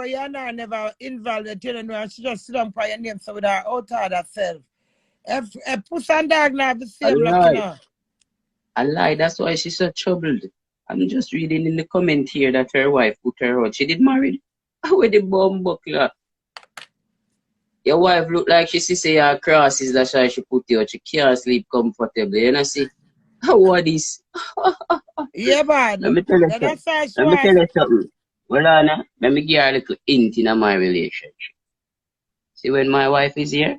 Brianna never invalid, you know, she just sit down for your name so with her out of herself. If puss and dog now the I same luck, you know. I lie. That's why she's so troubled. I'm just reading in the comment here that her wife put her out. She did married. With the bomb buckler. Your wife look like she say her crosses. That's why she put you out. She can't sleep comfortably. You know, see? What is? Yeah, bad. Let me tell you something. That's how she Let me tell was. you something. Well, Anna, let me give her a little hint in my relationship. See, when my wife is here,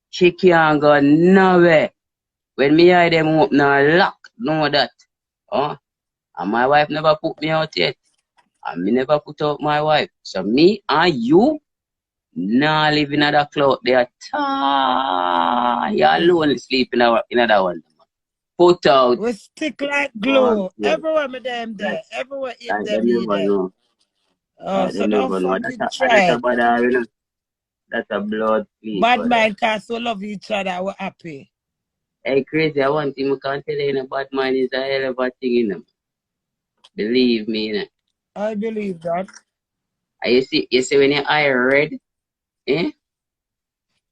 she can't go nowhere. When me eye them open and lock, know that. Oh, and my wife never put me out yet. And me never put out my wife. So me and you nah live in another cloud there. You alone sleep in another one. Put out. We stick like Oh, glue. yeah. Everywhere me them there. Like, Everywhere in like them them me never there. know. Oh, They so don't never know. fucking That's try a it. bad, you know. That's a blood clean Bad brother. mind cause we love each other, we're happy. Hey, crazy, I want him to can't tell you, bad mind is a hell of a thing, you know. Believe me, you know. I believe that. And you see when your eye red, eh?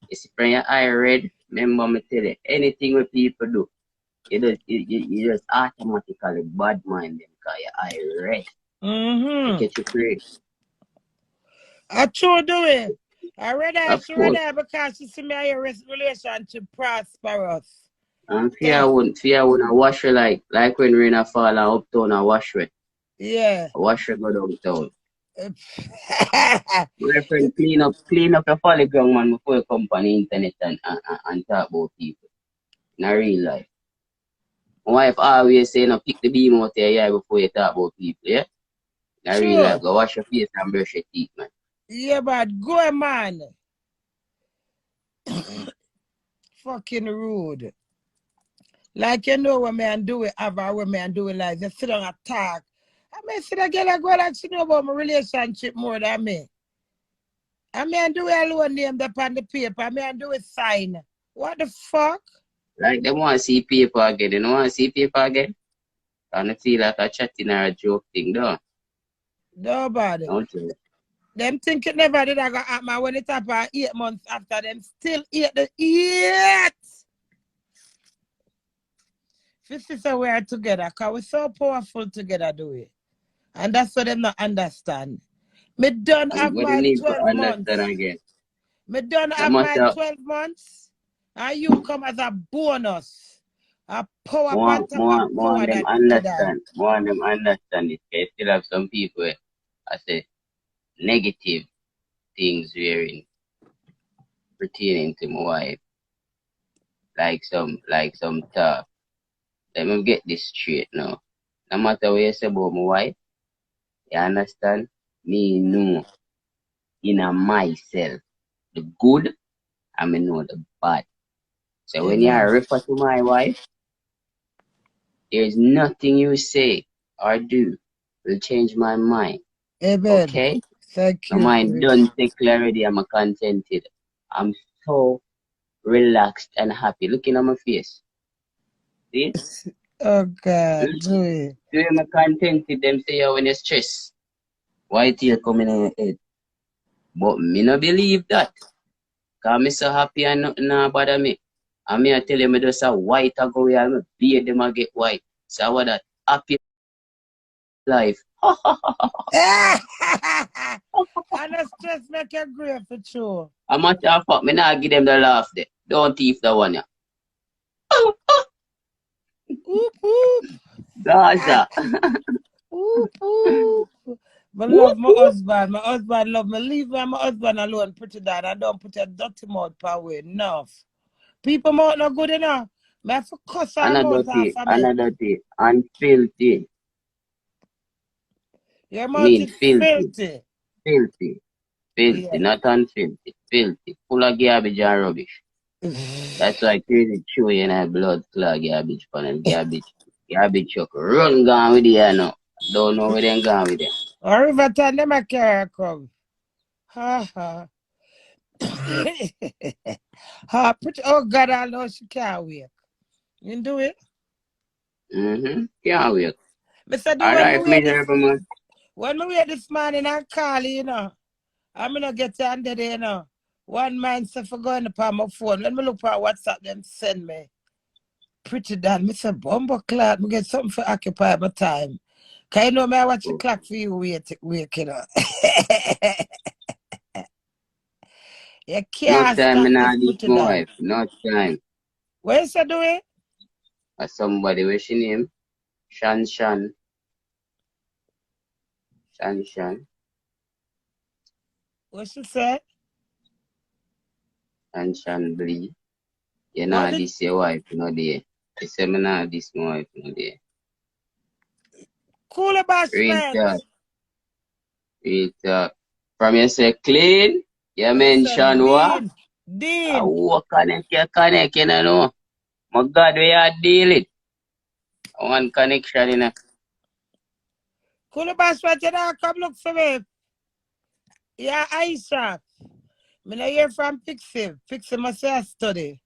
You see when your eye red, remember me tell you, anything what people do, you just automatically bad mind them because your eye red. You catch you crazy. I true do it. I read her, Of she read course. her because she see me a relationship prosperous. And Yeah. fear wouldn't wash you like when rain a fall and uptown and wash you. Yeah. Wash you go downtown. My friend, clean up your folly ground, man, before you come on the internet and talk about people. In a real life. My wife always say, no, pick the beam out your eye before you talk about people, yeah? In a real life, Sure. go wash your face and brush your teeth, man. Yeah, but go man. Fucking rude. Like you know what man do it, have what man do it like they sit down and talk. I mean see that girl I go like she know about my relationship more than me. I mean do it alone name up on the paper. I mean do it sign. What the fuck? Like, they want to see people again. They don't want to see people again. And I feel like a chatting or a joke thing, though. Nobody. Don't you? Them think it never did I go happen when it happened 8 months after them still eat the eat. This is how we are together because we're so powerful together, do we? And that's what them not understand. Me done have What do you my need to 12 understand months. again? Me done No have my matter 12 months. And you come as a bonus. A power more, on top of more, more power on them that did that. understand. More on them understand it. They still have some people, I say, negative things wearing pertaining to my wife. Like some talk. Let me get this straight now. No matter what you say about my wife, you understand? Me know in a myself the good and me know the bad. So when you Amen. refer to my wife, there's nothing you say or do will change my mind. Amen. Okay? Thank My you, mind Chris. done take clarity. I'm contented. I'm so relaxed and happy. Looking at my face. See? Oh God, Hmm? do it. Do you am contented? Them say when you're stressed. White tear coming in your head. But me no believe that. Cause me so happy and nothing nah bother me. And me I tell you me just a white a go here, me beard them a get white. So what that happy life. And the stress make you great for sure. I'm not a fuck, me nah give them the laugh there. Don't thief the one ya. Whoop whoop. Gaza. Whoop whoop. I Whoop, love my whoop. husband. My husband love me. Leave my husband alone, pretty dad. I don't put a dirty mouth per way. Enough. People mouth not good enough. Me have to cuss our mouth off of me. Another day, and filthy. Your I mouth mean is filthy. filthy. Filthy. Filthy, Yeah. not unfilthy. Filthy. Full of garbage and rubbish. That's why crazy chew and I blood clot garbage pan and garbage. Garbage truck run gone with you now. Don't know where they gone with them. Or if I tell them I can't come. Ha ha. Ha, pretty, oh God, I know she can't wait. You do it? Can't wait. Me said the way me Alright, wear this, miserable man. When we wait this morning and call you, you know, I'm gonna get you under there, you know. One man said for going upon my phone. When me look for WhatsApp, them send me. Pretty done. Me say, bumbo clock, me get something for occupy my time. Cause you know me I watch the clock for you wait, you know. You No can't time stop in this this pretty my done. wife. No time. What you say do it? Somebody where she name? Shan. Shan. What she say? Shan Blee. You What know did this your wife, no there. I say me nah this my wife, no there. Cooler Real bashment? talk. Real talk. From you say clean, you I said mention what? Dean. Who connect, you know. My God, we are dealing. One connection in a Cooler bashment, you know, come look for me. Yeah, Aisha. Me not hear from Pixie. Pixie must say I study.